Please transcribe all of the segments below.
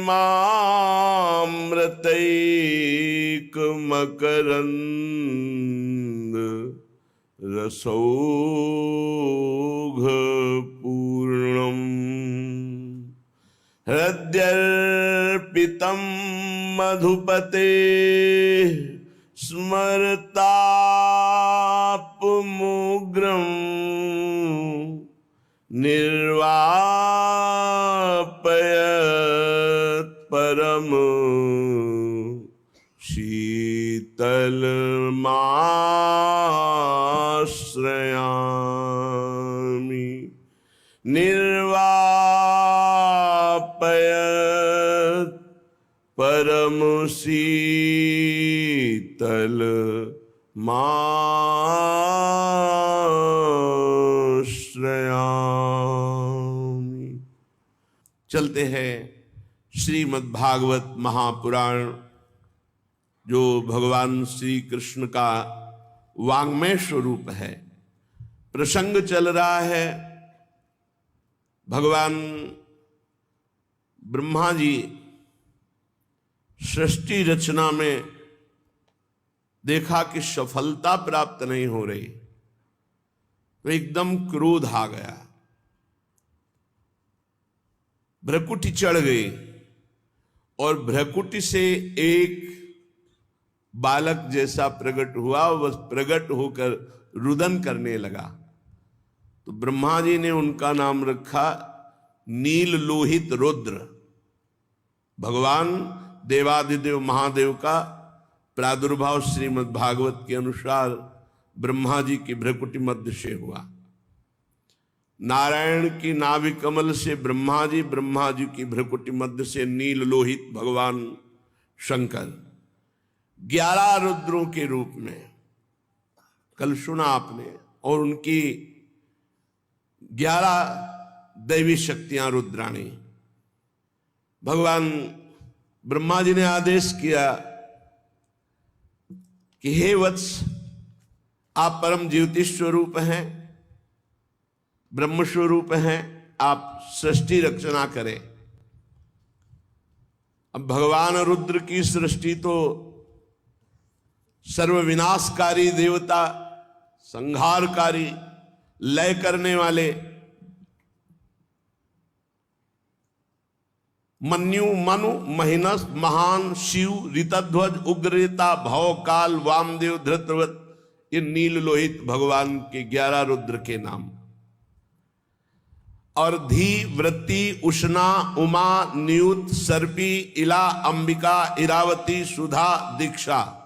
प्रेमामृतैकमकरन्द रसौघपूर्णम् हृद्यर्पितं मधुपते स्मरतापमुग्रम् निर्वापयत् परम शीतलमाश्रयामि निर्वापयत् परम शीतलमाश्रयामि। चलते हैं श्रीमद् भागवत महापुराण, जो भगवान श्री कृष्ण का वाङ्मय स्वरूप है। प्रसंग चल रहा है, भगवान ब्रह्मा जी सृष्टि रचना में देखा कि सफलता प्राप्त नहीं हो रही, तो एकदम क्रोध आ गया, भ्रकुटी चढ़ गई और भ्रकुटी से एक बालक जैसा प्रकट हुआ। वह प्रकट होकर रुदन करने लगा, तो ब्रह्मा जी ने उनका नाम रखा नील लोहित रुद्र। भगवान देवादिदेव महादेव का प्रादुर्भाव श्रीमद् भागवत के अनुसार ब्रह्मा जी की भ्रकुटी मध्य से हुआ। नारायण की नाभि कमल से ब्रह्मा जी की भ्रकुटी मध्य से नील लोहित भगवान शंकर 11 रुद्रों के रूप में कल सुना आपने, और उनकी 11 दैवी शक्तियां रुद्राणी। भगवान ब्रह्मा जी ने आदेश किया कि हे वत्स, आप परम ज्योति स्वरूप हैं, ब्रह्म स्वरूप हैं, आप सृष्टि रचना करें। अब भगवान रुद्र की सृष्टि तो सर्वविनाशकारी देवता, संहारकारी, लय करने वाले, मन्यु मनु महिनस महान शिव ऋतध्वज उग्रता भव काल वामदेव धृतव्रत, ये नील लोहित भगवान के 11 रुद्र के नाम। और धी वृत्ति उष्णा उमा नियुत सर्पी इला अंबिका इरावती सुधा दीक्षा,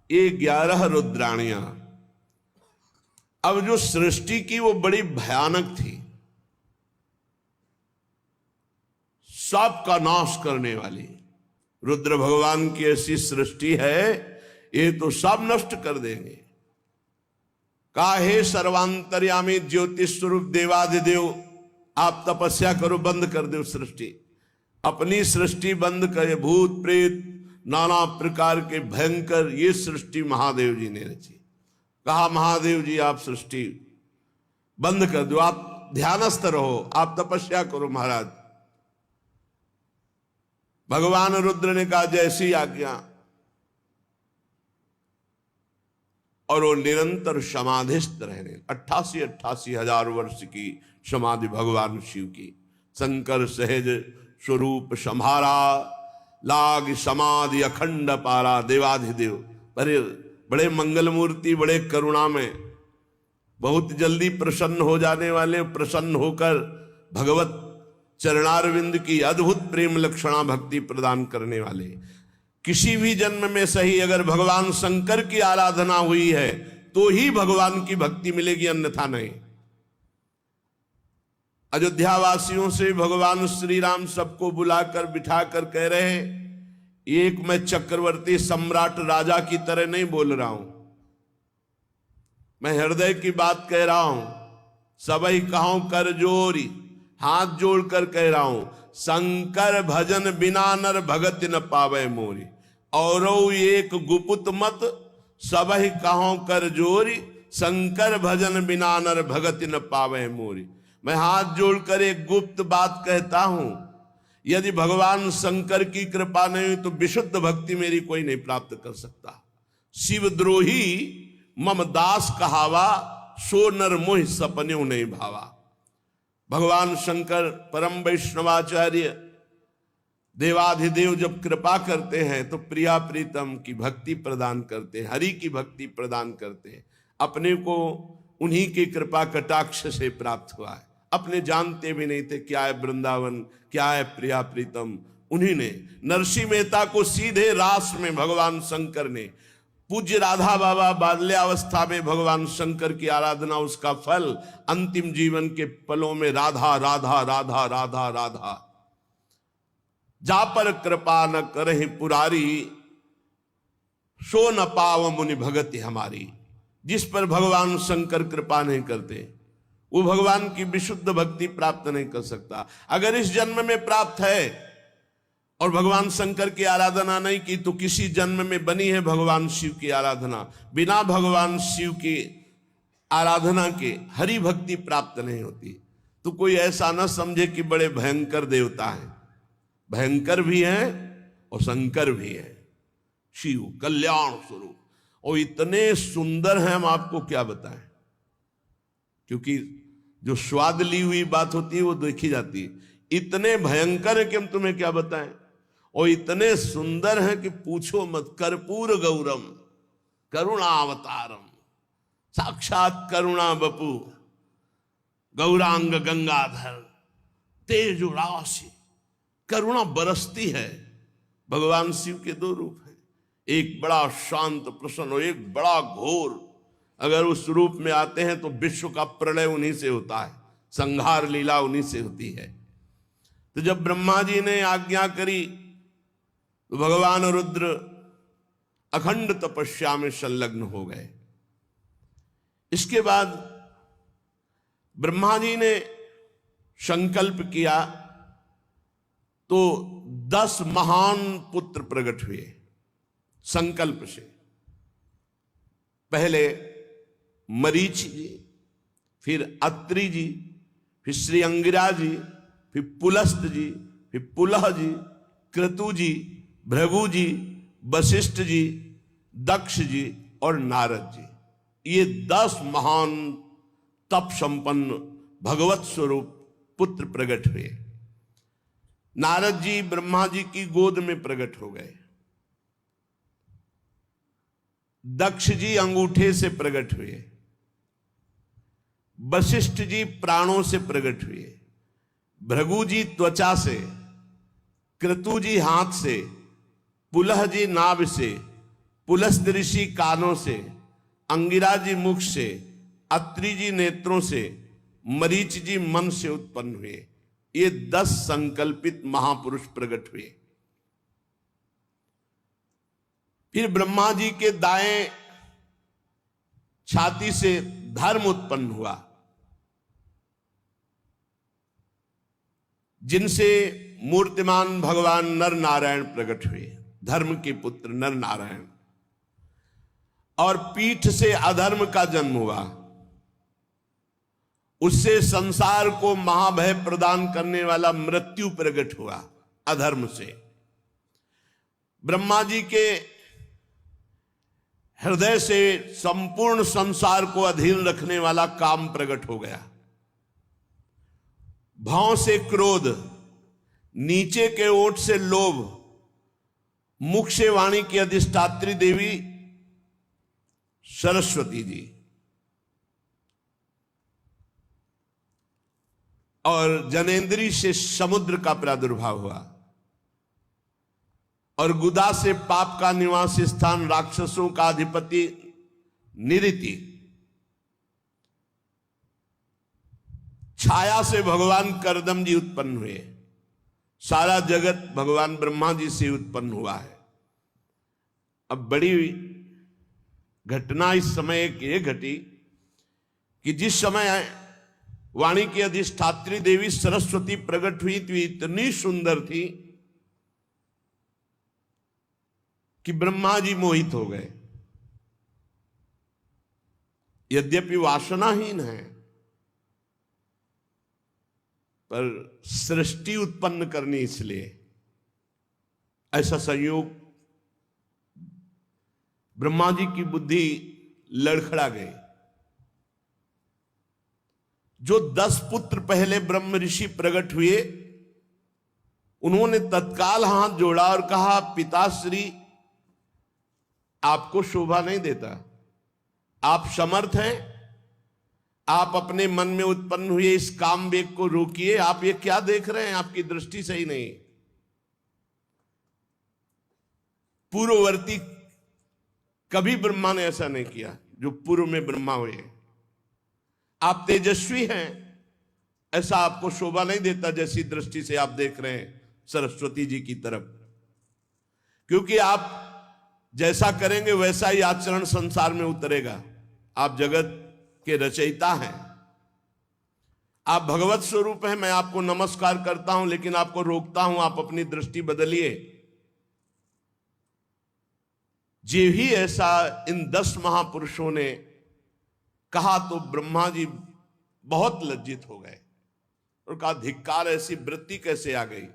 ये 11 रुद्राणियां। अब जो सृष्टि की वो बड़ी भयानक थी, सबका नाश करने वाली। रुद्र भगवान की ऐसी सृष्टि है, ये तो सब नष्ट कर देंगे। काहे सर्वांतर्यामी ज्योतिष स्वरूप देवादिदेव, आप तपस्या करो, बंद कर दो सृष्टि। अपनी सृष्टि बंद करे, भूत प्रेत नाना प्रकार के भयंकर ये सृष्टि महादेव जी ने रची। कहा महादेव जी आप सृष्टि बंद कर दो, आप ध्यानस्थ रहो, आप तपस्या करो महाराज। भगवान रुद्र ने कहा जैसी आज्ञा, और वो निरंतर समाधिस्थ रहने। 88 हजार वर्ष की समाधि भगवान शिव की। शंकर सहज स्वरूप संहारा, लाग समाधि अखंड पारा। देवाधिदेव बड़े मंगल मूर्ति, बड़े करुणा में, बहुत जल्दी प्रसन्न हो जाने वाले, प्रसन्न होकर भगवत चरणारविंद की अद्भुत प्रेम लक्षणा भक्ति प्रदान करने वाले। किसी भी जन्म में सही अगर भगवान शंकर की आराधना हुई है तो ही भगवान की भक्ति मिलेगी, अन्यथा नहीं। अयोध्या वासियों से भगवान श्री राम सबको बुलाकर बिठाकर कह रहे हैं, एक मैं चक्रवर्ती सम्राट राजा की तरह नहीं बोल रहा हूं, मैं हृदय की बात कह रहा हूं। सबई कहूं कर जोरी, हाथ जोड़कर कह रहा हूं, शंकर भजन बिना नर भगत न पावे मोरी। और एक गुपुत मत सबहि कहूं कर जोरी, शंकर भजन बिना नर भगत न पावे मोरी। मैं हाथ जोड़कर एक गुप्त बात कहता हूं, यदि भगवान शंकर की कृपा नहीं हुई तो विशुद्ध भक्ति मेरी कोई नहीं प्राप्त कर सकता। शिवद्रोही मम दास कहावा, सो नर मोह सपने नहीं भावा। भगवान शंकर परम वैष्णवाचार्य देवाधिदेव जब कृपा करते हैं तो प्रिया प्रीतम की भक्ति प्रदान करते हैं, हरि की भक्ति प्रदान करते हैं। अपने को उन्हीं की कृपा कटाक्ष से प्राप्त हुआ है। अपने जानते भी नहीं थे क्या है वृंदावन, क्या है प्रिया प्रीतम। उन्हीं ने नरसिंह मेहता को सीधे रास में भगवान शंकर ने, पूज्य राधा बाबा बाल्यावस्था में भगवान शंकर की आराधना, उसका फल अंतिम जीवन के पलों में राधा राधा राधा राधा राधा। जा पर कृपा न करहि पुरारी, सो न पाव मुनि भगति हमारी। जिस पर भगवान शंकर कृपा नहीं करते वो भगवान की विशुद्ध भक्ति प्राप्त नहीं कर सकता। अगर इस जन्म में प्राप्त है और भगवान शंकर की आराधना नहीं की तो किसी जन्म में बनी है भगवान शिव की आराधना। बिना भगवान शिव की आराधना के हरि भक्ति प्राप्त नहीं होती। तो कोई ऐसा न समझे कि बड़े भयंकर देवता हैं, भयंकर भी हैं और शंकर भी हैं। शिव कल्याण स्वरूप और इतने सुंदर हैं, हम आपको क्या बताएं, क्योंकि जो स्वाद ली हुई बात होती है वो देखी जाती है। इतने भयंकर है कि हम तुम्हें क्या बताएं, और इतने सुंदर हैं कि पूछो मत। कर्पूर गौरम करुणावतारम, साक्षात करुणा बपू, गौरांग गंगाधर, तेज राशि, करुणा बरसती है। भगवान शिव के दो रूप हैं, एक बड़ा शांत प्रसन्न और एक बड़ा घोर। अगर उस रूप में आते हैं तो विश्व का प्रलय उन्हीं से होता है, संहार लीला उन्हीं से होती है। तो जब ब्रह्मा जी ने आज्ञा करी तो भगवान रुद्र अखंड तपस्या में संलग्न हो गए। इसके बाद ब्रह्मा जी ने संकल्प किया तो 10 महान पुत्र प्रकट हुए संकल्प से। पहले मरीच जी, फिर अत्रि जी, फिर श्री अंगिरा जी, फिर पुलस्त जी, फिर पुलह जी, क्रतु जी, भृगु जी, वशिष्ठ जी, दक्ष जी और नारद जी। ये 10 महान तप संपन्न भगवत स्वरूप पुत्र प्रकट हुए। नारद जी ब्रह्मा जी की गोद में प्रकट हो गए। दक्ष जी अंगूठे से प्रकट हुए। वशिष्ठ जी प्राणों से प्रकट हुए। भृगु जी त्वचा से, क्रतु जी हाथ से, पुलह जी नाभ से, पुलस्त ऋषि कानों से, अंगिरा जी मुख से, अत्रि जी नेत्रों से, मरीच जी मन से उत्पन्न हुए। ये 10 संकल्पित महापुरुष प्रकट हुए। फिर ब्रह्मा जी के दाएं छाती से धर्म उत्पन्न हुआ, जिनसे मूर्तिमान भगवान नर नारायण प्रकट हुए, धर्म के पुत्र नर नारायण। और पीठ से अधर्म का जन्म हुआ, उससे संसार को महाभय प्रदान करने वाला मृत्यु प्रकट हुआ अधर्म से। ब्रह्मा जी के हृदय से संपूर्ण संसार को अधीन रखने वाला काम प्रकट हो गया। भाव से क्रोध, नीचे के ओठ से लोभ, मुख से वाणी की अधिष्ठात्री देवी सरस्वती जी, और जनेन्द्री से समुद्र का प्रादुर्भाव हुआ, और गुदा से पाप का निवास स्थान राक्षसों का अधिपति निरिति, छाया से भगवान करदम जी उत्पन्न हुए। सारा जगत भगवान ब्रह्मा जी से उत्पन्न हुआ है। अब बड़ी घटना इस समय ये घटी कि जिस समय वाणी की अधिष्ठात्री देवी सरस्वती प्रकट हुई तो इतनी सुंदर थी कि ब्रह्मा जी मोहित हो गए। यद्यपि वासनाहीन है पर सृष्टि उत्पन्न करनी, इसलिए ऐसा संयोग ब्रह्मा जी की बुद्धि लड़खड़ा गई। जो 10 पुत्र पहले ब्रह्म ऋषि प्रकट हुए, उन्होंने तत्काल हाथ जोड़ा और कहा, पिताश्री आपको शोभा नहीं देता, आप समर्थ हैं, आप अपने मन में उत्पन्न हुए इस काम वेग को रोकिए। आप ये क्या देख रहे हैं, आपकी दृष्टि सही नहीं। पूर्ववर्ती कभी ब्रह्मा ने ऐसा नहीं किया, जो पूर्व में ब्रह्मा हुए। आप तेजस्वी हैं, ऐसा आपको शोभा नहीं देता जैसी दृष्टि से आप देख रहे हैं सरस्वती जी की तरफ, क्योंकि आप जैसा करेंगे वैसा ही आचरण संसार में उतरेगा। आप जगत के रचयिता हैं, आप भगवत स्वरूप हैं। मैं आपको नमस्कार करता हूं, लेकिन आपको रोकता हूं, आप अपनी दृष्टि बदलिए। जे ही ऐसा इन 10 महापुरुषों ने कहा तो ब्रह्मा जी बहुत लज्जित हो गए और कहा, धिक्कार, ऐसी वृत्ति कैसे आ गई।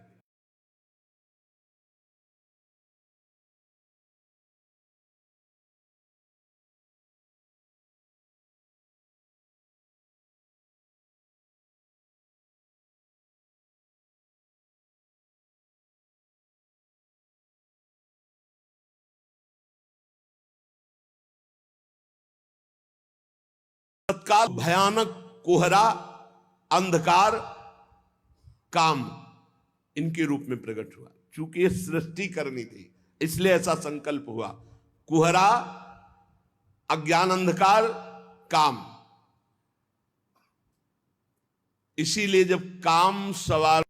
तत्काल भयानक कोहरा, अंधकार, काम इनके रूप में प्रकट हुआ। चूंकि ये सृष्टि करनी थी, इसलिए ऐसा संकल्प हुआ। कुहरा, अज्ञान, अंधकार, काम। इसीलिए जब काम सवार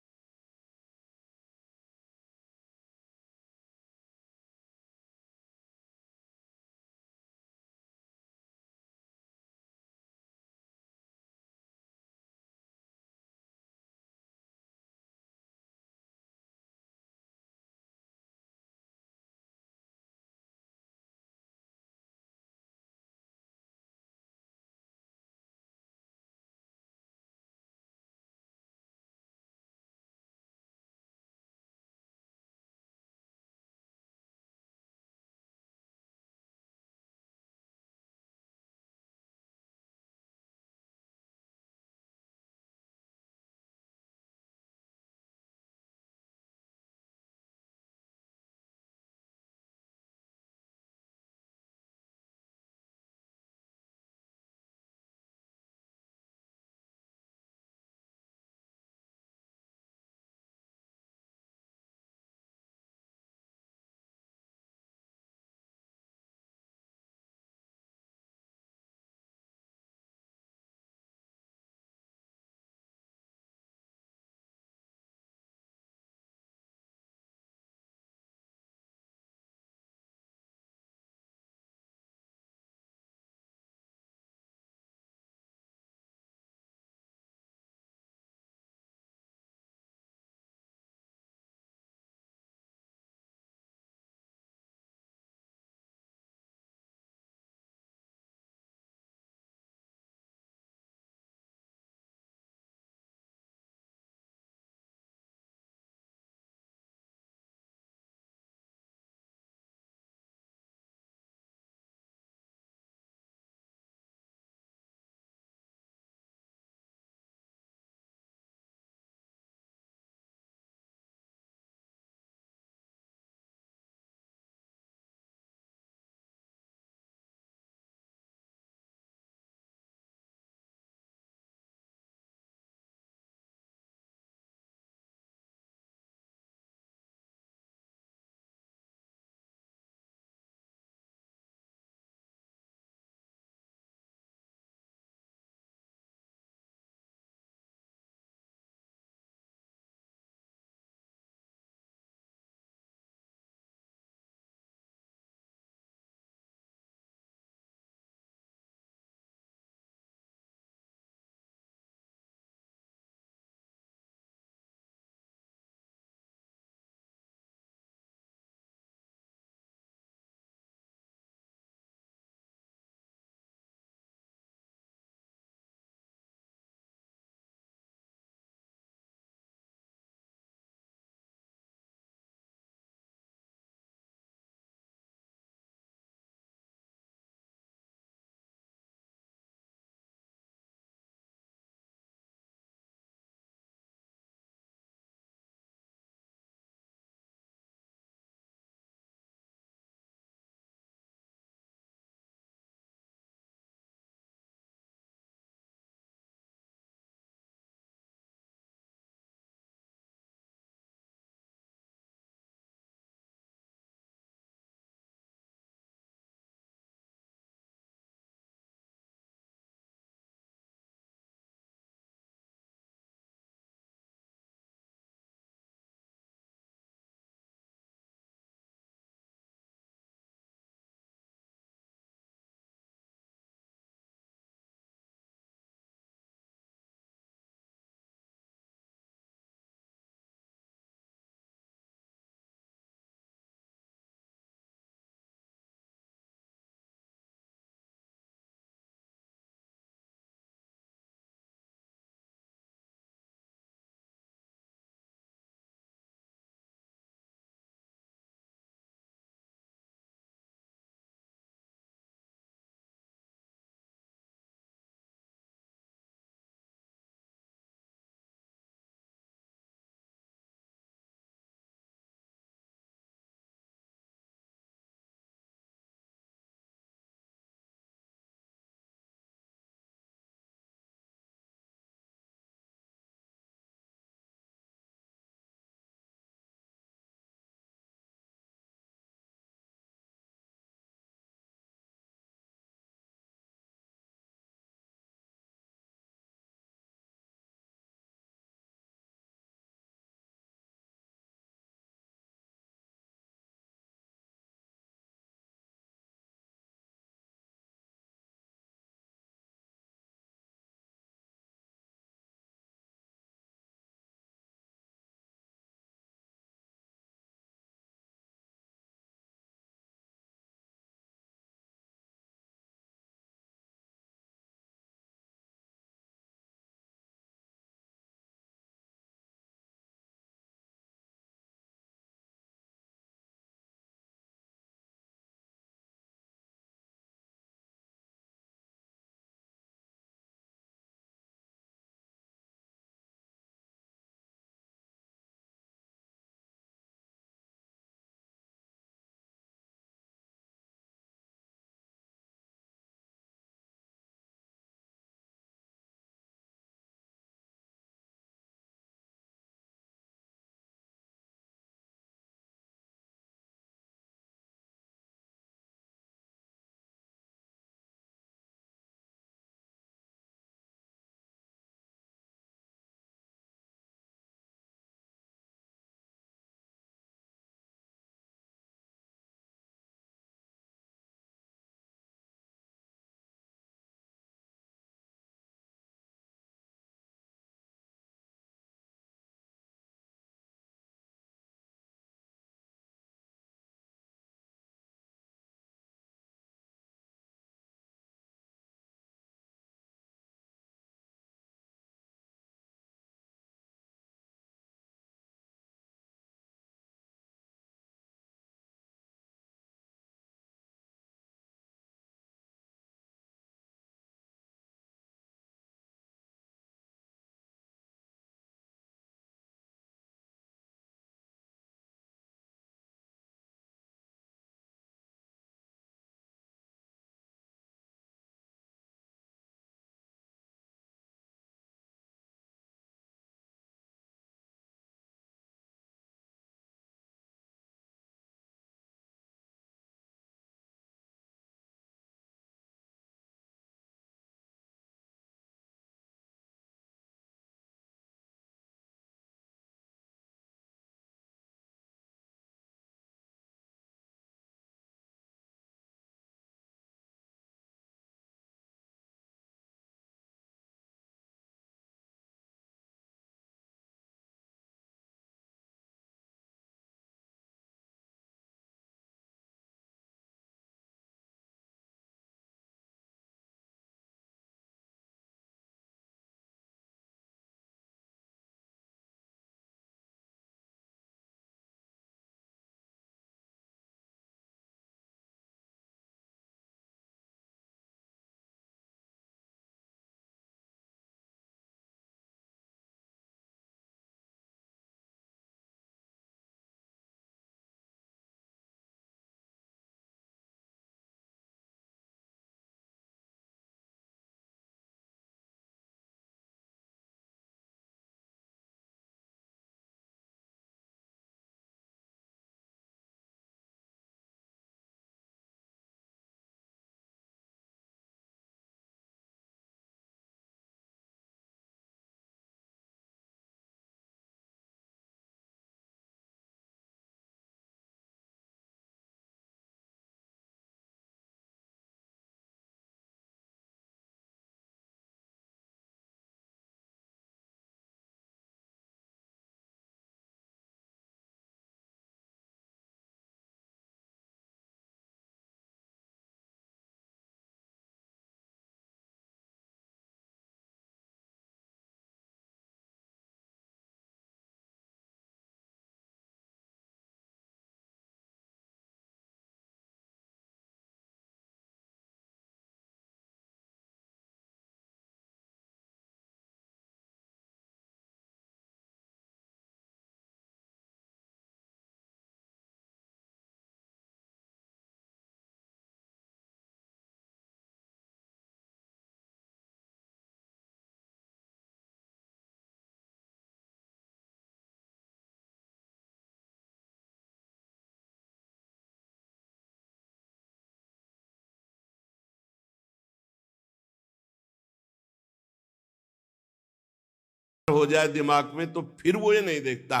हो जाए दिमाग में तो फिर वो ये नहीं देखता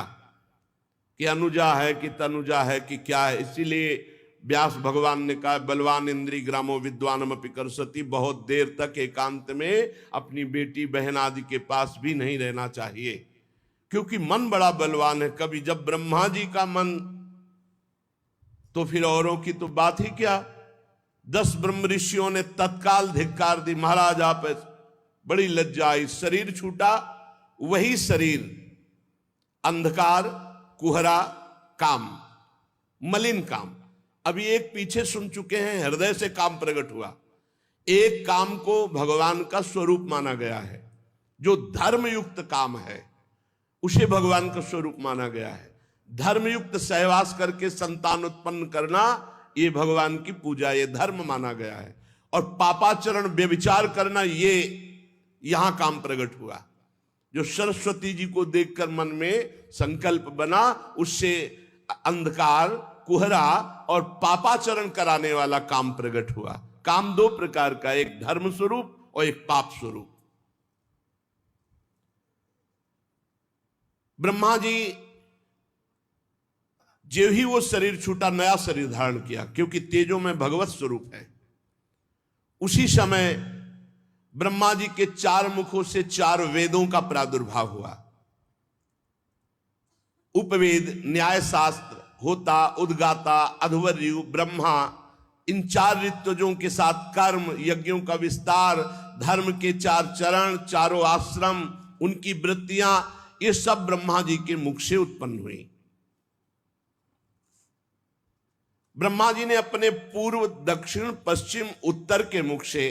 कि अनुजा है कि तनुजा है कि क्या है। इसीलिए व्यास भगवान ने कहा बलवान इंद्री ग्रामो विद्वानम अपि करसति, बहुत देर तक एकांत में अपनी बेटी बहन आदि के पास भी नहीं रहना चाहिए, क्योंकि मन बड़ा बलवान है। कभी जब ब्रह्मा जी का मन तो फिर औरों की तो बात ही क्या। 10 ब्रह्म ऋषियों ने तत्काल धिक्कार दी, महाराज आप बड़ी लज्जा आई, शरीर छूटा, वही शरीर अंधकार, कुहरा, काम, मलिन काम। अभी एक पीछे सुन चुके हैं, हृदय से काम प्रकट हुआ। एक काम को भगवान का स्वरूप माना गया है, जो धर्मयुक्त काम है उसे भगवान का स्वरूप माना गया है। धर्मयुक्त सहवास करके संतान उत्पन्न करना ये भगवान की पूजा, ये धर्म माना गया है। और पापाचरण व्यभिचार करना ये यहां काम प्रकट हुआ। जो सरस्वती जी को देखकर मन में संकल्प बना, उससे अंधकार, कुहरा और पापाचरण कराने वाला काम प्रकट हुआ। काम 2 प्रकार का, एक धर्म स्वरूप और एक पाप स्वरूप। ब्रह्मा जी जो ही वो शरीर छूटा, नया शरीर धारण किया, क्योंकि तेजो में भगवत स्वरूप है। उसी समय ब्रह्मा जी के 4 मुखों से 4 वेदों का प्रादुर्भाव हुआ। उपवेद, न्याय शास्त्र, होता, उद्गाता, अध्वर्यु, ब्रह्मा, इन 4 ऋत्विजों के साथ कर्म, यज्ञों का विस्तार, धर्म के 4 चरण, 4 आश्रम, उनकी वृत्तियां, ये सब ब्रह्मा जी के मुख से उत्पन्न हुई। ब्रह्मा जी ने अपने पूर्व, दक्षिण, पश्चिम, उत्तर के मुख से,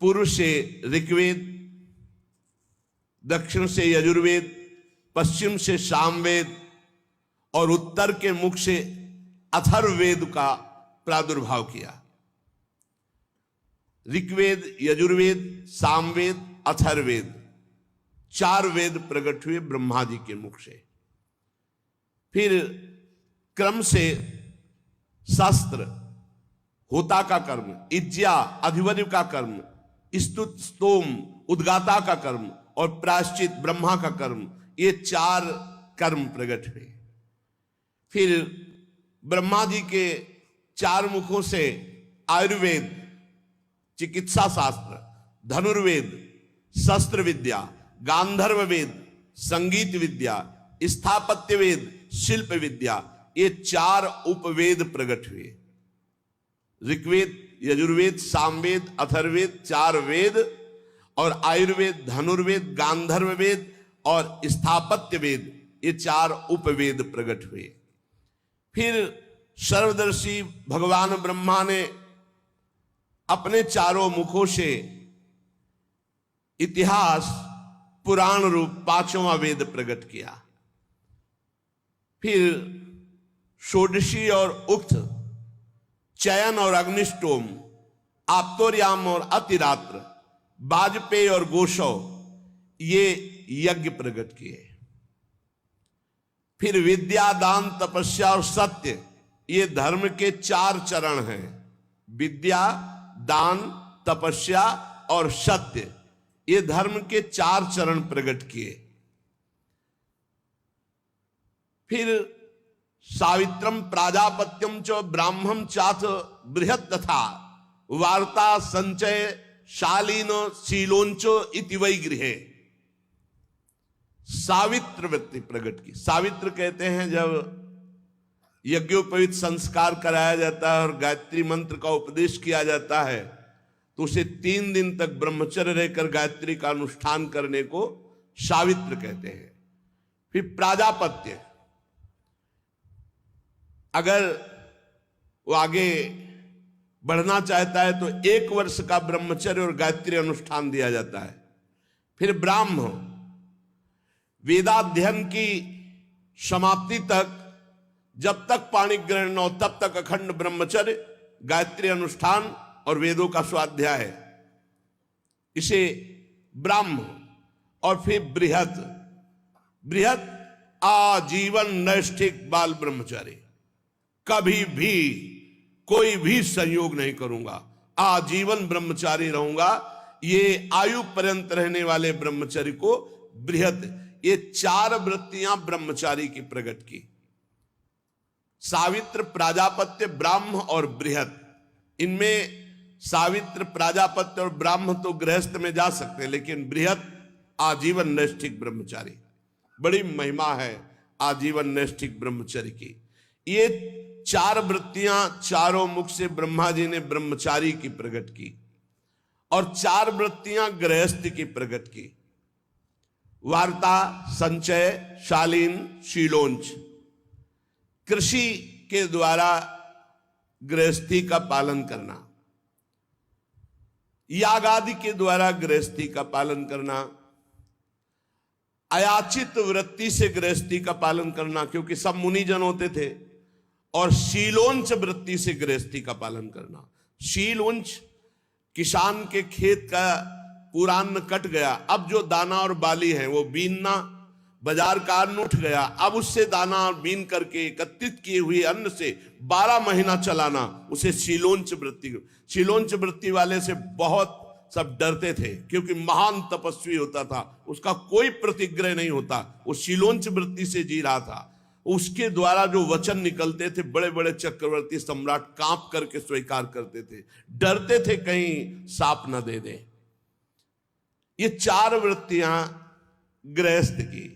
पूर्व से ऋग्वेद, दक्षिण से यजुर्वेद, पश्चिम से सामवेद और उत्तर के मुख से अथर्ववेद का प्रादुर्भाव किया। ऋग्वेद, यजुर्वेद, सामवेद, अथर्ववेद, 4 वेद प्रकट हुए ब्रह्मा जी के मुख से। फिर क्रम से शास्त्र, होता का कर्म, इज्जा, अधिवर्य का कर्म, स्तुत, स्तोम, उद्गाता का कर्म और प्रायश्चित, ब्रह्मा का कर्म, ये 4 कर्म प्रकट हुए। फिर ब्रह्मा जी के 4 मुखों से आयुर्वेद, चिकित्सा शास्त्र, धनुर्वेद, शस्त्र विद्या, गांधर्व वेद, संगीत विद्या, स्थापत्य वेद, शिल्प विद्या, ये 4 उपवेद प्रकट हुए। ऋग्वेद, यजुर्वेद, सामवेद, अथर्ववेद, 4 वेद, और आयुर्वेद, धनुर्वेद, गांधर्व वेद और स्थापत्य वेद, ये 4 उपवेद प्रकट हुए। फिर सर्वदर्शी भगवान ब्रह्मा ने अपने 4 मुखों से इतिहास, पुराण रूप 5वां वेद प्रकट किया। फिर षोडशी और उक्त, चयन और अग्निष्टोम, आप्तोर्याम और अतिरात्र, वाजपेयी और गोशव, ये यज्ञ प्रकट किए। फिर विद्या, दान, तपस्या और सत्य, ये धर्म के 4 चरण हैं। विद्या, दान, तपस्या और सत्य, ये धर्म के 4 चरण प्रकट किए। फिर सावित्रम प्राजापत्यम च ब्राह्मम चाथ बृहत तथा वार्ता संचय शालीन शीलोंच इति वै गृहे, सावित्र वृत्ति प्रकट की। सावित्र कहते हैं जब यज्ञोपवीत संस्कार कराया जाता है और गायत्री मंत्र का उपदेश किया जाता है, तो उसे 3 दिन तक ब्रह्मचर्य रहकर गायत्री का अनुष्ठान करने को सावित्र कहते हैं। फिर प्राजापत्य, अगर वो आगे बढ़ना चाहता है तो 1 वर्ष का ब्रह्मचर्य और गायत्री अनुष्ठान दिया जाता है। फिर ब्राह्म, वेदाध्ययन की समाप्ति तक, जब तक पाणि ग्रहण न हो तब तक अखंड ब्रह्मचर्य, गायत्री अनुष्ठान और वेदों का स्वाध्याय है, इसे ब्राह्म। और फिर बृहत, बृहत आजीवन नैष्ठिक बाल ब्रह्मचारी, कभी भी कोई भी संयोग नहीं करूंगा, आजीवन ब्रह्मचारी रहूंगा। ये आयु पर्यंत रहने वाले ब्रह्मचर्य को बृहद, ये चार वृत्तियां ब्रह्मचारी की प्रकट की। सावित्र, प्राजापत्य, ब्राह्म और बृहद। इनमें सावित्र, प्राजापत्य और ब्राह्म तो गृहस्थ में जा सकते हैं, लेकिन बृहद आजीवन नैष्ठिक ब्रह्मचारी। बड़ी महिमा है आजीवन नैष्ठिक ब्रह्मचर्य की। ये चार वृत्तियां चारों मुख से ब्रह्मा जी ने ब्रह्मचारी की प्रकट की, और चार वृत्तियां गृहस्थ की प्रकट की। वार्ता, संचय, शालीन, शीलोंच। कृषि के द्वारा गृहस्थी का पालन करना, याग आदि के द्वारा गृहस्थी का पालन करना, अयाचित वृत्ति से गृहस्थी का पालन करना, क्योंकि सब मुनिजन होते थे, और शीलोंच वृत्ति से गृहस्थी का पालन करना। शीलोंच, किसान के खेत का पूरा अन्न कट गया, अब जो दाना और बाली है वो बीनना, बाजार का अन्न उठ गया, अब उससे दाना और बीन करके एकत्रित किए हुए अन्न से 12 महीना चलाना, उसे शीलोंच वृत्ति। शीलोंच वृत्ति वाले से बहुत सब डरते थे, क्योंकि महान तपस्वी होता था, उसका कोई प्रतिग्रह नहीं होता, वो शीलोंच वृत्ति से जी रहा था। उसके द्वारा जो वचन निकलते थे, बड़े बड़े चक्रवर्ती सम्राट कांप करके स्वीकार करते थे, डरते थे कहीं साप न दे दे। ये चार वृत्तियां गृहस्थ की,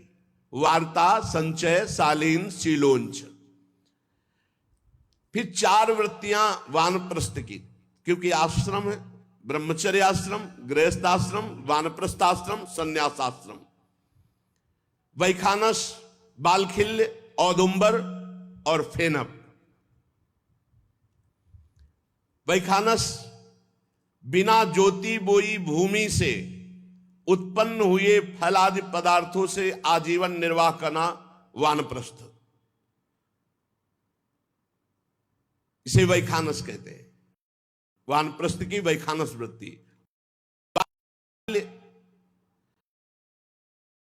वार्ता, संचय, शालीन, शीलोंच। फिर चार वृत्तियां वानप्रस्थ की, क्योंकि आश्रम है, ब्रह्मचर्य आश्रम, गृहस्थ आश्रम, वानप्रस्थ आश्रम, संन्यासाश्रम। वैखानस, बालखिल्य, औदुंबर और फेनप। वैखानस बिना ज्योति बोई भूमि से उत्पन्न हुए फल आदि पदार्थों से आजीवन निर्वाह करना वानप्रस्थ, इसे वैखानस कहते हैं। वानप्रस्थ की वैखानस वृत्ति।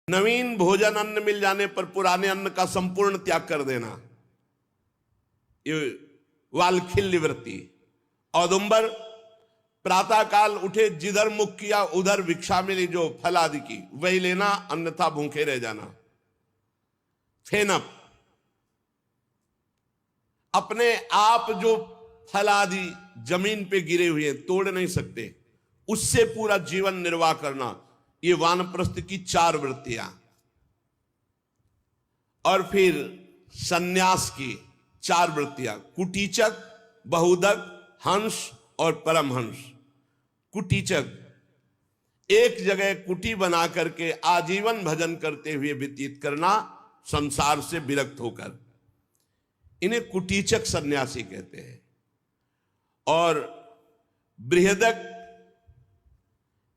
नवीन भोजन अन्न मिल जाने पर पुराने अन्न का संपूर्ण त्याग कर देना, ये वालखिल्य वृत्ति। औदुंबर, प्रातः काल उठे, जिधर मुख किया उधर भिक्षा मिली जो फल आदि की, वही लेना, अन्यथा भूखे रह जाना। फेनप, अपने आप जो फल आदि जमीन पे गिरे हुए तोड़ नहीं सकते, उससे पूरा जीवन निर्वाह करना, ये वानप्रस्थ की चार वृत्तियां। और फिर सन्यास की चार वृत्तियां, कुटीचक, बहुदक, हंस और परमहंस। कुटीचक, एक जगह कुटी बना करके आजीवन भजन करते हुए व्यतीत करना, संसार से विरक्त होकर, इन्हें कुटीचक सन्यासी कहते हैं। और बृहदक,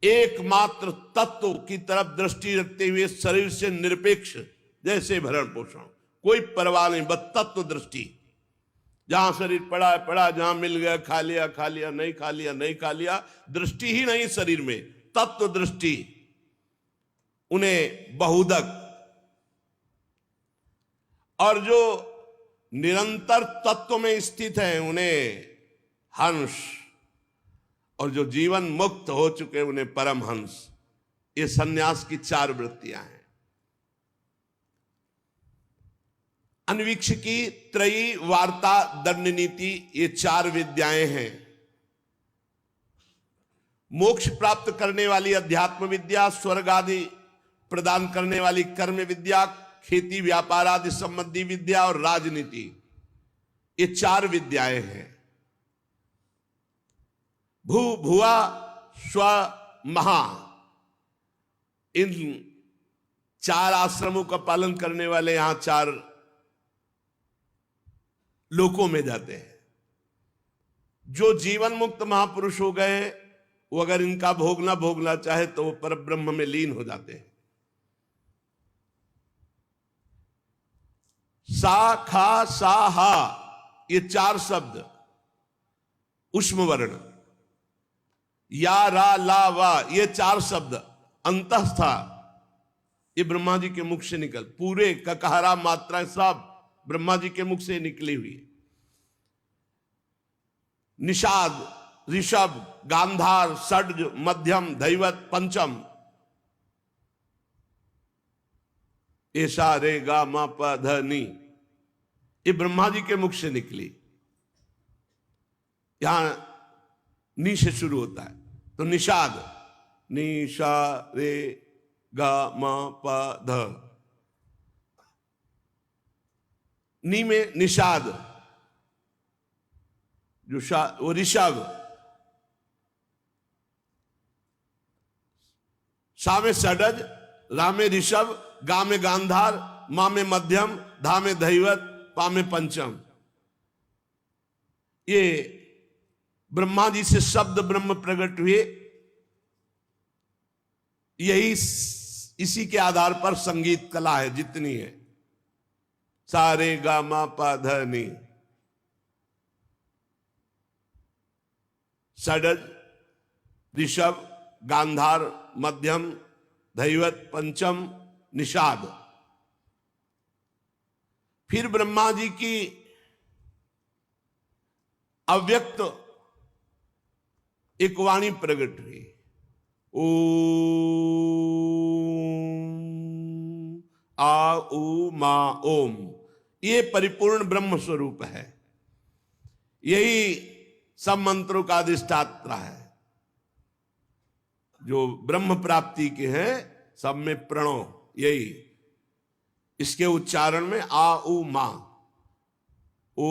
एकमात्र तत्व की तरफ दृष्टि रखते हुए शरीर से निरपेक्ष, जैसे भरण पोषण, कोई परवाह नहीं, बस तत्व दृष्टि। जहां शरीर पड़ा है पड़ा, जहां मिल गया खा लिया खा लिया, नहीं खा लिया नहीं खा लिया, दृष्टि ही नहीं शरीर में, तत्व दृष्टि, उन्हें बहुदक। और जो निरंतर तत्व में स्थित है उन्हें हंस, और जो जीवन मुक्त हो चुके उन्हें परमहंस। ये सन्यास की चार वृत्तियां हैं। अन्वीक्षिकी, त्रयी, वार्ता, दंड नीति, ये चार विद्याएं हैं। मोक्ष प्राप्त करने वाली अध्यात्म विद्या, स्वर्ग आदि प्रदान करने वाली कर्म विद्या, खेती व्यापार आदि संबंधी विद्या और राजनीति, ये चार विद्याएं हैं। भू, भुआ, स्व, महा, इन चार आश्रमों का पालन करने वाले यहां चार लोकों में जाते हैं। जो जीवन मुक्त महापुरुष हो गए, वो अगर इनका भोग ना भोगना चाहे तो वो परब्रह्म में लीन हो जाते हैं। सा, खा, सा, हा, ये चार शब्द उष्म वर्ण, या, रा, ला, वा, ये चार शब्द अंतस्था, ये ब्रह्मा जी के मुख से निकल, पूरे ककहरा मात्राएं सब ब्रह्मा जी के मुख से निकली हुई। निषाद, ऋषभ, गांधार, षड्ज, मध्यम, दैवत, पंचम, ऐसा रे गा मा प ध नी, ये ब्रह्मा जी के मुख से निकली। यहां नी से शुरू होता है, तो निषाद, निशा रे गा मा प ध, नी में निषाद, जो वो ऋषभ, सा में षडज, रा में ऋषभ, गा में गांधार, मा में मध्यम, धा में धैवत, पा में पंचम। ये ब्रह्मा जी से शब्द ब्रह्म प्रकट हुए। यही इसी के आधार पर संगीत कला है जितनी है। सारे गा मा पा ध नी, षडज, ऋषभ, गांधार, मध्यम, धैवत, पंचम, निषाद। फिर ब्रह्मा जी की अव्यक्त एक वाणी प्रकट हुई, ओम आ उ मा ओम। ये परिपूर्ण ब्रह्म स्वरूप है। यही सब मंत्रों का अधिष्ठाता है। जो ब्रह्म प्राप्ति के हैं सब में प्रणव, यही इसके उच्चारण में आ उ मा। ओ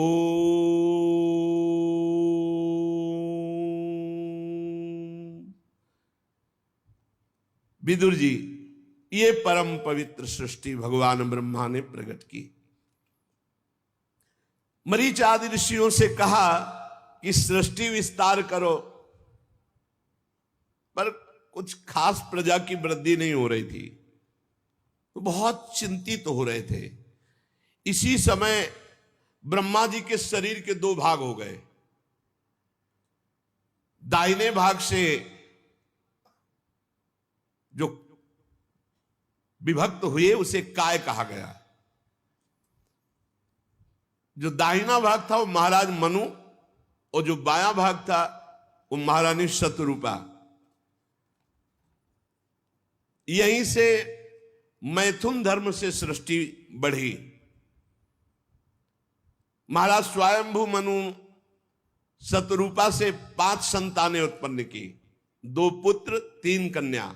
विदुर जी, ये परम पवित्र सृष्टि भगवान ब्रह्मा ने प्रकट की। मरीच आदि ऋषियों से कहा कि सृष्टि विस्तार करो, पर कुछ खास प्रजा की वृद्धि नहीं हो रही थी, तो बहुत चिंतित हो रहे थे। इसी समय ब्रह्मा जी के शरीर के दो भाग हो गए। दाहिने भाग से जो विभक्त हुए उसे काय कहा गया। जो दाहिना भाग था वो महाराज मनु, और जो बायां भाग था वो महारानी शतरूपा। यहीं से मैथुन धर्म से सृष्टि बढ़ी। महाराज स्वयंभू मनु शतरूपा से 5 संतानें उत्पन्न की, 2 पुत्र 3 कन्या।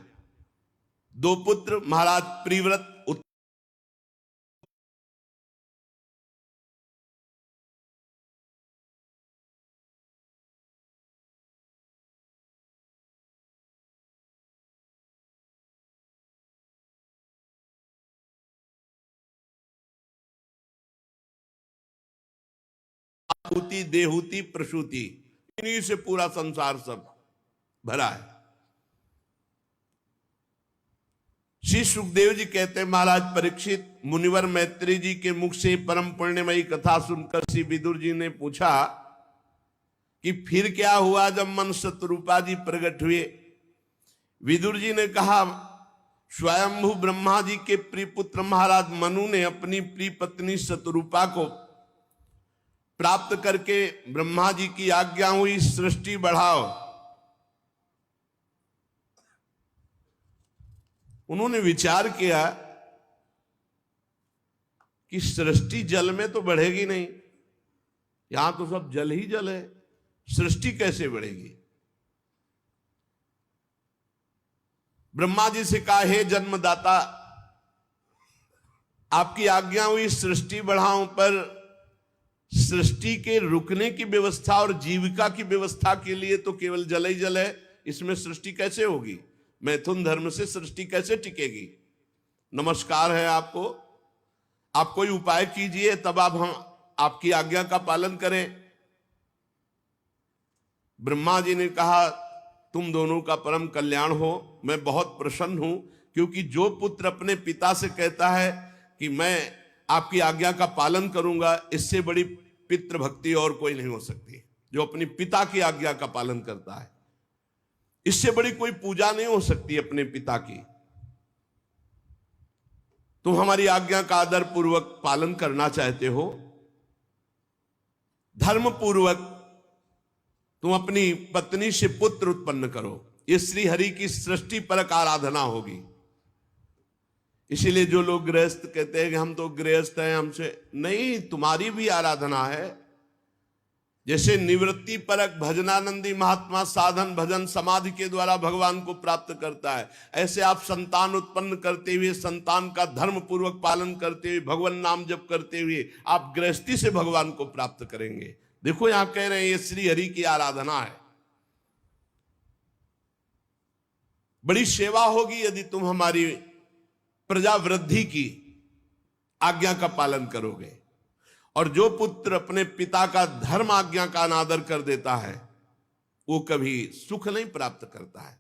2 पुत्र महाराज प्रिव्रत आहुति, देहुति, प्रसूति, इन्हीं से पूरा संसार सब भरा है। श्री सुखदेव जी कहते हैं, महाराज परीक्षित, मुनिवर मैत्री जी के मुख से परम पुण्यमयी कथा सुनकर श्री विदुर जी ने पूछा कि फिर क्या हुआ जब मन शतरूपा जी प्रकट हुए। विदुर जी ने कहा, स्वयंभू ब्रह्मा जी के प्रिय पुत्र महाराज मनु ने अपनी प्रिय पत्नी शतरूपा को प्राप्त करके ब्रह्मा जी की आज्ञा हुई, सृष्टि बढ़ाओ। उन्होंने विचार किया कि सृष्टि जल में तो बढ़ेगी नहीं, यहां तो सब जल ही जल है, सृष्टि कैसे बढ़ेगी। ब्रह्मा जी से कहा, हे जन्मदाता, आपकी आज्ञा हुई सृष्टि बढ़ाऊं, पर सृष्टि के रुकने की व्यवस्था और जीविका की व्यवस्था के लिए तो केवल जल ही जल है, इसमें सृष्टि कैसे होगी। मैथुन धर्म से सृष्टि कैसे टिकेगी। नमस्कार है आपको, आप कोई उपाय कीजिए, तब आप हम आपकी आज्ञा का पालन करें। ब्रह्मा जी ने कहा, तुम दोनों का परम कल्याण हो, मैं बहुत प्रसन्न हूं, क्योंकि जो पुत्र अपने पिता से कहता है कि मैं आपकी आज्ञा का पालन करूंगा, इससे बड़ी पितृ भक्ति और कोई नहीं हो सकती। जो अपनी पिता की आज्ञा का पालन करता है, इससे बड़ी कोई पूजा नहीं हो सकती अपने पिता की। तुम हमारी आज्ञा का आदर पूर्वक पालन करना चाहते हो, धर्म पूर्वक तुम अपनी पत्नी से पुत्र उत्पन्न करो, ये श्री हरि की सृष्टि परक आराधना होगी। इसीलिए जो लोग गृहस्थ कहते हैं कि हम तो गृहस्थ हैं, हमसे नहीं, तुम्हारी भी आराधना है। जैसे निवृत्ति परक भजनानंदी महात्मा साधन भजन समाधि के द्वारा भगवान को प्राप्त करता है, ऐसे आप संतान उत्पन्न करते हुए, संतान का धर्म पूर्वक पालन करते हुए, भगवान नाम जप करते हुए आप गृहस्थी से भगवान को प्राप्त करेंगे। देखो यहां कह रहे हैं ये श्री हरि की आराधना है। बड़ी सेवा होगी यदि तुम हमारी प्रजा वृद्धि की आज्ञा का पालन करोगे। और जो पुत्र अपने पिता का धर्म आज्ञा का अनादर कर देता है वो कभी सुख नहीं प्राप्त करता है।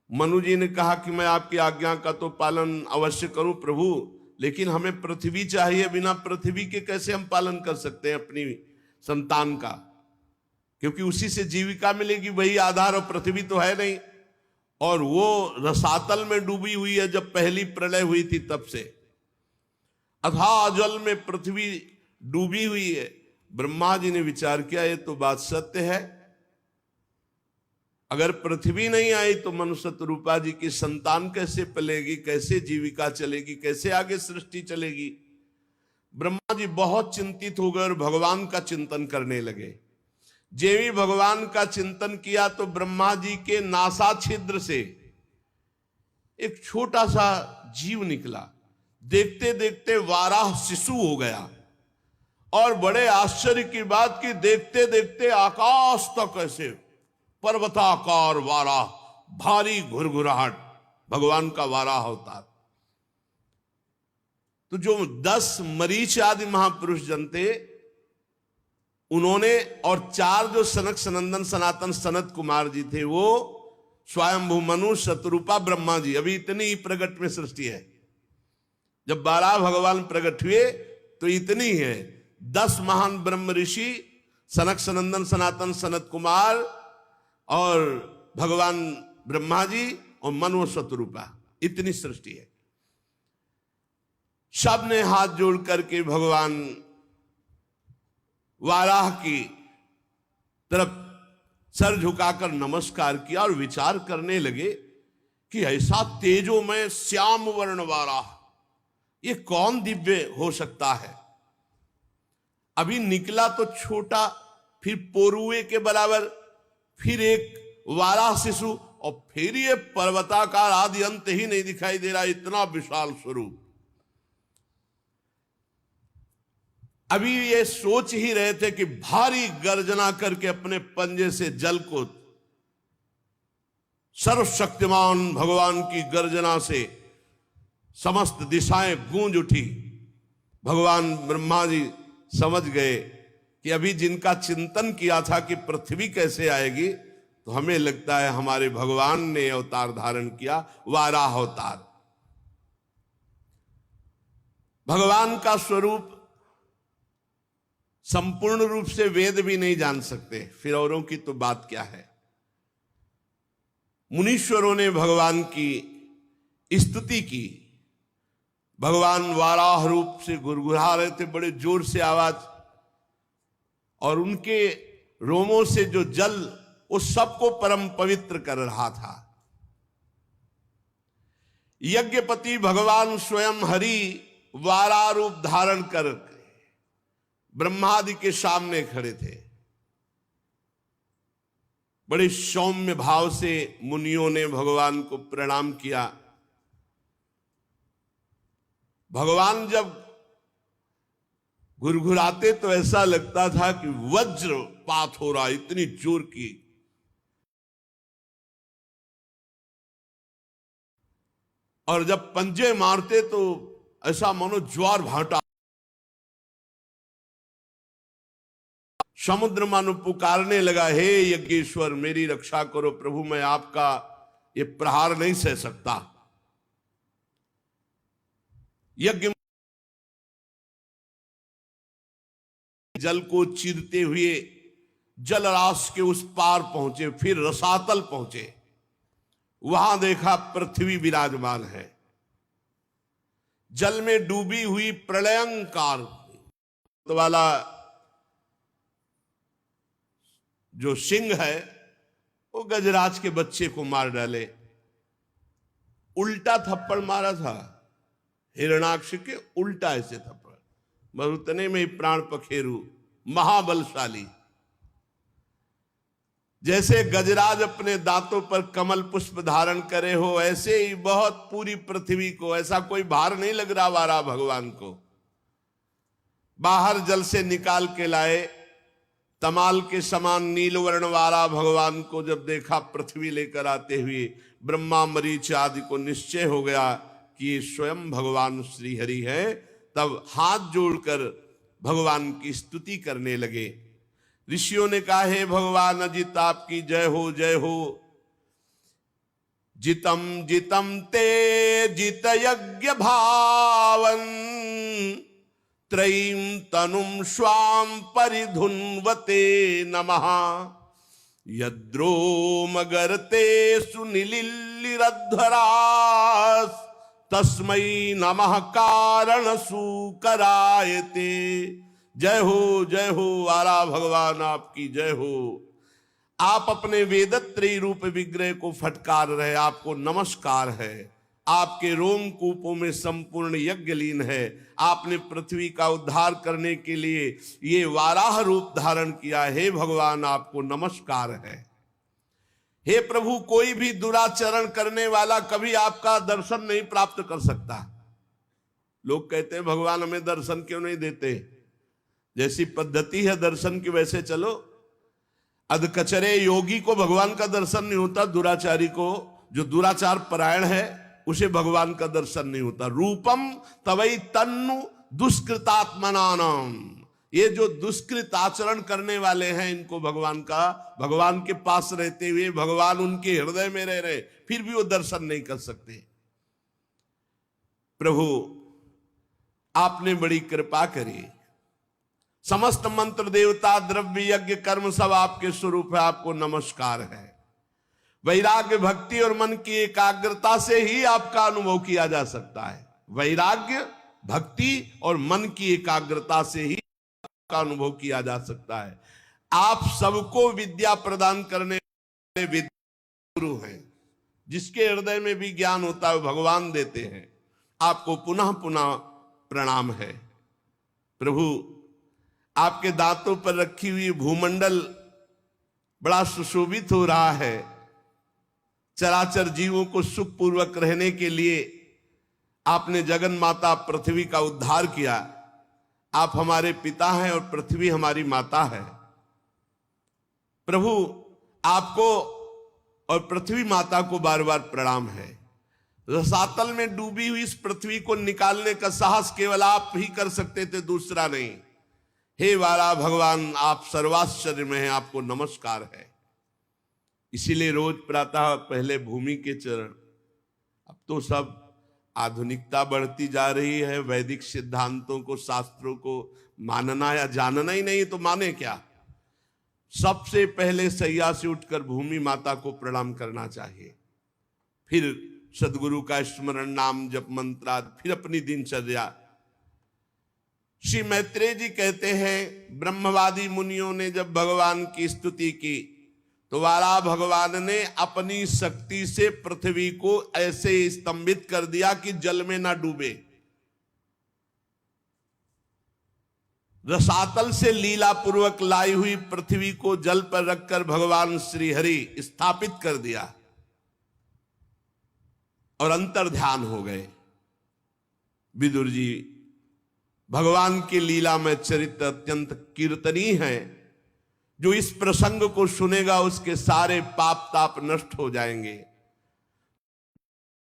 मनु जी ने कहा कि मैं आपकी आज्ञा का तो पालन अवश्य करूं प्रभु, लेकिन हमें पृथ्वी चाहिए, बिना पृथ्वी के कैसे हम पालन कर सकते हैं अपनी संतान का, क्योंकि उसी से जीविका मिलेगी, वही आधार, और पृथ्वी तो है नहीं। और वो रसातल में डूबी हुई है, जब पहली प्रलय हुई थी तब से अथाह जल में पृथ्वी डूबी हुई है। ब्रह्मा जी ने विचार किया ये तो बात सत्य है, अगर पृथ्वी नहीं आई तो मनुष्य रूपा जी की संतान कैसे पलेगी, कैसे जीविका चलेगी, कैसे आगे सृष्टि चलेगी। ब्रह्मा जी बहुत चिंतित हो गए और भगवान का चिंतन करने लगे। जेवी भगवान का चिंतन किया तो ब्रह्मा जी के नासा छिद्र से एक छोटा सा जीव निकला। देखते देखते वाराह शिशु हो गया, और बड़े आश्चर्य की बात कि देखते देखते आकाश तक ऐसे पर्वताकार वाराह, भारी घुरघुराहट, भगवान का वाराह अवतार। तो जो 10 मरीच आदि महापुरुष जन थे उन्होंने, और 4 जो सनक सनंदन सनातन सनत कुमार जी थे, वो स्वयंभू मनु शतरूपा ब्रह्मा जी, अभी इतनी ही प्रगट में सृष्टि है। जब 12 भगवान प्रकट हुए तो इतनी है। 10 महान ब्रह्म ऋषि, सनक सनंदन सनातन सनत कुमार और भगवान ब्रह्मा जी और मनु शतरूपा, इतनी सृष्टि है। सब ने हाथ जोड़ करके भगवान वाराह की तरफ सर झुकाकर नमस्कार किया और विचार करने लगे कि ऐसा तेजोमय श्याम वर्ण वाराह, ये कौन दिव्य हो सकता है। अभी निकला तो छोटा, फिर पोरुए के बराबर, फिर एक वाराह शिशु, और फिर ये पर्वताकार, आदि अंत ही नहीं दिखाई दे रहा, इतना विशाल स्वरूप। अभी ये सोच ही रहे थे कि भारी गर्जना करके अपने पंजे से जल को, सर्वशक्तिमान भगवान की गर्जना से समस्त दिशाएं गूंज उठी। भगवान ब्रह्मा जी समझ गए कि अभी जिनका चिंतन किया था कि पृथ्वी कैसे आएगी, तो हमें लगता है हमारे भगवान ने अवतार धारण किया, वाराह अवतार। भगवान का स्वरूप संपूर्ण रूप से वेद भी नहीं जान सकते, फिर औरों की तो बात क्या है। मुनीश्वरों ने भगवान की स्तुति की। भगवान वाराह रूप से गुरगुरा रहे थे, बड़े जोर से आवाज, और उनके रोमों से जो जल उस सबको परम पवित्र कर रहा था। यज्ञपति भगवान स्वयं हरि वाराह रूप धारण कर ब्रह्मादि के सामने खड़े थे। बड़े सौम्य भाव से मुनियों ने भगवान को प्रणाम किया। भगवान जब घुरघुराते तो ऐसा लगता था कि वज्रपात हो रहा, इतनी जोर की। और जब पंजे मारते तो ऐसा मानो ज्वार भाटा, समुद्र मानो पुकारने लगा, हे यज्ञेश्वर मेरी रक्षा करो प्रभु, मैं आपका ये प्रहार नहीं सह सकता। यज्ञ जल को चीरते हुए जलराशि के उस पार पहुंचे, फिर रसातल पहुंचे। वहां देखा पृथ्वी विराजमान है, जल में डूबी हुई प्रलयंकार वाला जो सिंह है वो गजराज के बच्चे को मार डाले। उल्टा थप्पड़ मारा था, हिरणाक्ष के उल्टा ऐसे थप्पड़, बस उतने में ही प्राण पखेरु महाबलशाली। जैसे गजराज अपने दांतों पर कमल पुष्प धारण करे हो, ऐसे ही बहुत पूरी पृथ्वी को, ऐसा कोई भार नहीं लग रहा वारा भगवान को। बाहर जल से निकाल के लाए, तमाल के समान नीलवर्ण वाला भगवान को जब देखा पृथ्वी लेकर आते हुए, ब्रह्मा मरीच आदि को निश्चय हो गया कि ये स्वयं भगवान श्री हरि है। तब हाथ जोड़कर भगवान की स्तुति करने लगे। ऋषियों ने कहा, हे भगवान अजित आपकी जय हो, जय हो। जितम जितम ते जित यज्ञ भावन, त्रयीं तनुं स्वाम परिधुन्वते नमः। यद्रोमगर्ते सुनिलिल्लिरध्वरास्, तस्मै नमः कारण सुकरायते। जय हो आरा भगवान आपकी जय हो। आप अपने वेदत्रयी रूप विग्रह को फटकार रहे, आपको नमस्कार है। आपके रोमकूपों में संपूर्ण यज्ञ लीन है। आपने पृथ्वी का उद्धार करने के लिए ये वाराह रूप धारण किया। हे भगवान आपको नमस्कार है। हे प्रभु, कोई भी दुराचरण करने वाला कभी आपका दर्शन नहीं प्राप्त कर सकता। लोग कहते हैं भगवान हमें दर्शन क्यों नहीं देते। जैसी पद्धति है दर्शन की वैसे चलो। अधकचरे योगी को भगवान का दर्शन नहीं होता, दुराचारी को, जो दुराचार परायण है उसे भगवान का दर्शन नहीं होता। रूपम तवई तन्नु दुष्कृतात्मनानाम, ये जो दुष्कृत आचरण करने वाले हैं इनको भगवान के पास रहते हुए भगवान उनके हृदय में रह रहे, फिर भी वो दर्शन नहीं कर सकते। प्रभु आपने बड़ी कृपा करी। समस्त मंत्र देवता द्रव्य यज्ञ कर्म सब आपके स्वरूप है, आपको नमस्कार है। वैराग्य भक्ति और मन की एकाग्रता से ही आपका अनुभव किया जा सकता है। वैराग्य भक्ति और मन की एकाग्रता से ही आपका अनुभव किया जा सकता है। आप सबको विद्या प्रदान करने वाले विद्या गुरु हैं। जिसके हृदय में भी ज्ञान होता है भगवान देते हैं। आपको पुनः पुनः प्रणाम है। प्रभु आपके दांतों पर रखी हुई भूमंडल बड़ा सुशोभित हो रहा है। चराचर जीवों को सुखपूर्वक रहने के लिए आपने जगन माता पृथ्वी का उद्धार किया। आप हमारे पिता हैं और पृथ्वी हमारी माता है। प्रभु आपको और पृथ्वी माता को बार बार प्रणाम है। रसातल में डूबी हुई इस पृथ्वी को निकालने का साहस केवल आप ही कर सकते थे, दूसरा नहीं। हे वाला भगवान आप सर्वाश्चर्य में हैं, आपको नमस्कार है। इसीलिए रोज प्रातः पहले भूमि के चरण। अब तो सब आधुनिकता बढ़ती जा रही है। वैदिक सिद्धांतों को, शास्त्रों को मानना या जानना ही नहीं तो माने क्या। सबसे पहले सैया से उठकर भूमि माता को प्रणाम करना चाहिए। फिर सदगुरु का स्मरण, नाम जप, मंत्र, फिर अपनी दिनचर्या। श्री मैत्रेय जी कहते हैं ब्रह्मवादी मुनियों ने जब भगवान की स्तुति की तो वाला भगवान ने अपनी शक्ति से पृथ्वी को ऐसे स्तंभित कर दिया कि जल में ना डूबे। रसातल से लीला पूर्वक लाई हुई पृथ्वी को जल पर रखकर भगवान श्री हरि स्थापित कर दिया और अंतर ध्यान हो गए। विदुर जी भगवान की लीला में चरित्र अत्यंत कीर्तनीय है। जो इस प्रसंग को सुनेगा उसके सारे पाप ताप नष्ट हो जाएंगे।